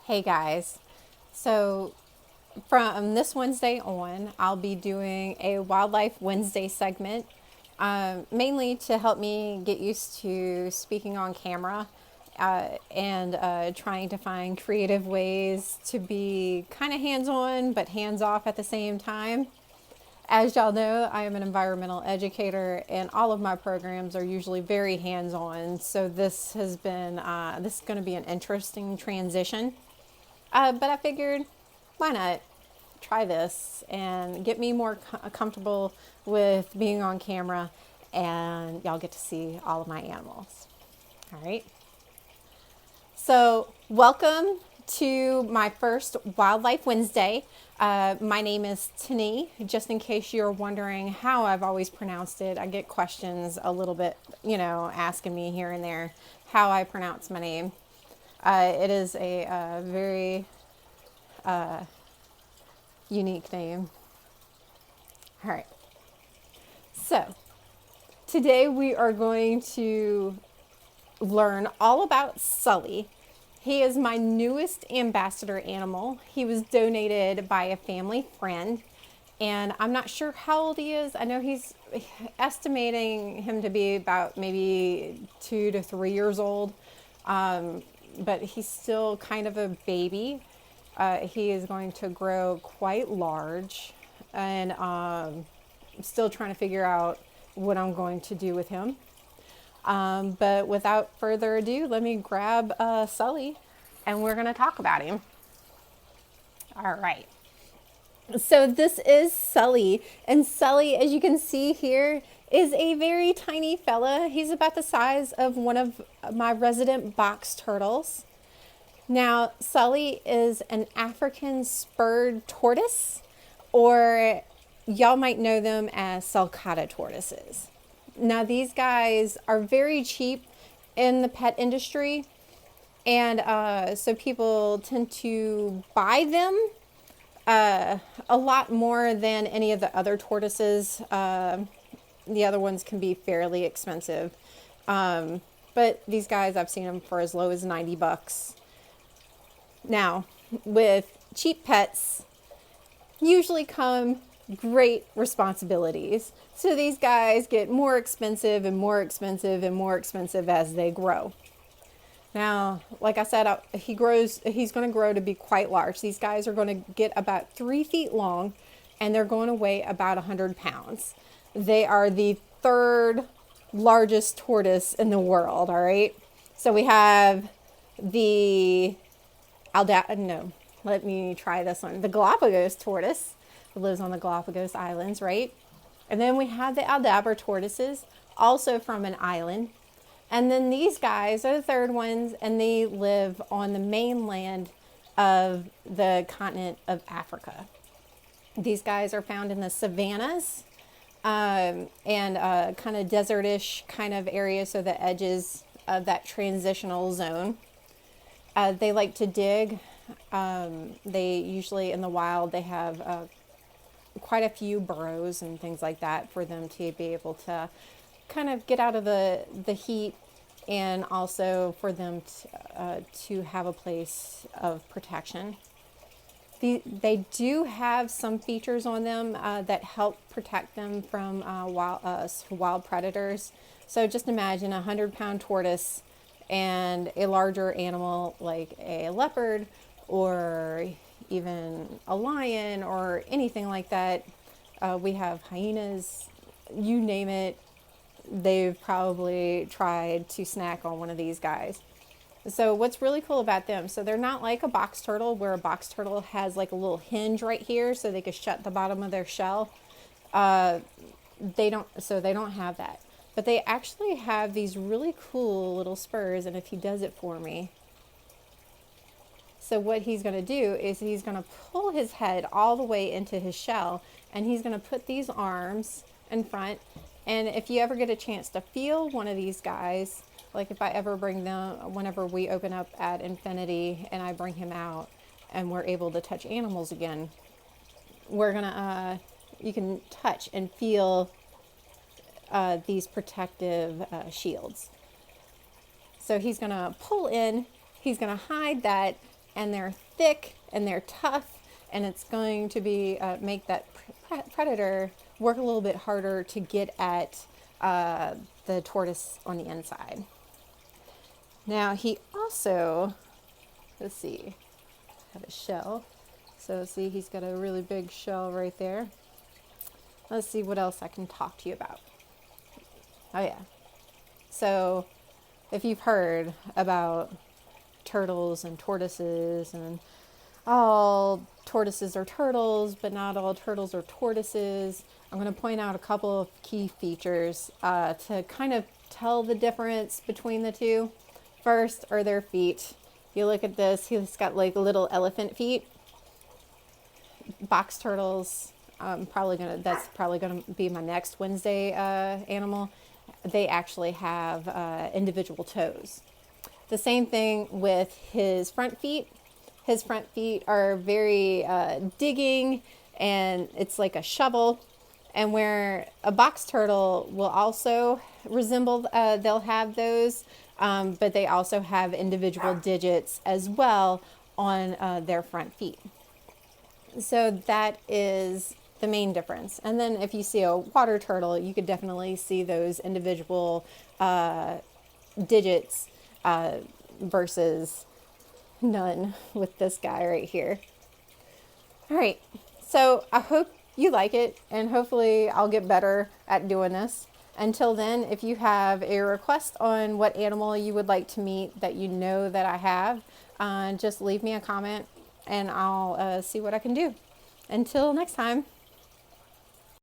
Hey guys, so from this Wednesday on, I'll be doing a Wildlife Wednesday segment, mainly to help me get used to speaking on camera and trying to find creative ways to be kind of hands on but hands off at the same time. As y'all know, I am an environmental educator, and all of my programs are usually very hands on. So this is going to be an interesting transition. But I figured, why not try this and get me more comfortable with being on camera, and y'all get to see all of my animals. All right. So, welcome to my first Wildlife Wednesday. My name is Tani. Just in case you're wondering how I've always pronounced it, I get questions a little bit, asking me here and there how I pronounce my name. It is a very unique name. All right. So, today we are going to learn all about Sully. He is my newest ambassador animal. He was donated by a family friend, and I'm not sure how old he is. I know he's estimating him to be about maybe 2 to 3 years old, but he's still kind of a baby. He is going to grow quite large, and I'm still trying to figure out what I'm going to do with him. But without further ado, let me grab Sully, and we're going to talk about him. All right. So this is Sully, and Sully, as you can see here, is a very tiny fella. He's about the size of one of my resident box turtles. Now, Sully is an African spurred tortoise, or y'all might know them as Sulcata tortoises. Now, these guys are very cheap in the pet industry, and so people tend to buy them a lot more than any of the other tortoises. The other ones can be fairly expensive, but these guys, I've seen them for as low as $90. Now, with cheap pets, usually come great responsibilities. So these guys get more expensive and more expensive and more expensive as they grow. Now, like I said, he's going to grow to be quite large. These guys are going to get about 3 feet long, and they're going to weigh about 100 pounds. They are the third largest tortoise in the world, all right? So we have the let me try this one. The Galapagos tortoise lives on the Galapagos Islands, right? And then we have the Aldabra tortoises, also from an island. And then these guys are the third ones, and they live on the mainland of the continent of Africa. These guys are found in the savannas and kind of desertish kind of area, so the edges of that transitional zone. They like to dig. They usually, in the wild, they have quite a few burrows and things like that for them to be able to kind of get out of the heat, and also for them to have a place of protection. They do have some features on them that help protect them from wild predators. So just imagine a 100-pound tortoise and a larger animal like a leopard or even a lion or anything like that. We have hyenas, you name it, they've probably tried to snack on one of these guys. So what's really cool about them, so they're not like a box turtle, where a box turtle has like a little hinge right here so they can shut the bottom of their shell. They don't have that. But they actually have these really cool little spurs, and if he does it for me. So what he's going to do is he's going to pull his head all the way into his shell, and he's going to put these arms in front. And if you ever get a chance to feel one of these guys, like if I ever bring them, whenever we open up at Infinity and I bring him out and we're able to touch animals again, you can touch and feel these protective shields. So he's going to pull in, he's going to hide that, and they're thick and they're tough, and it's going to be make that predator work a little bit harder to get at the tortoise on the inside. Now he also, let's see, have a shell. So see, he's got a really big shell right there. Let's see what else I can talk to you about. Oh yeah. So if you've heard about turtles and tortoises, and all tortoises are turtles, but not all turtles are tortoises, I'm going to point out a couple of key features to kind of tell the difference between the two. First are their feet. If you look at this, he's got like little elephant feet. Box turtles, that's probably gonna be my next Wednesday animal. They actually have individual toes. The same thing with his front feet. His front feet are very digging, and it's like a shovel. And where a box turtle will also resemble, they'll have those, but they also have individual digits as well on their front feet. So that is the main difference. And then if you see a water turtle, you could definitely see those individual digits versus none with this guy right here. All right, so I hope you like it, and hopefully I'll get better at doing this. Until then, if you have a request on what animal you would like to meet that you know that I have, just leave me a comment and I'll see what I can do. Until next time.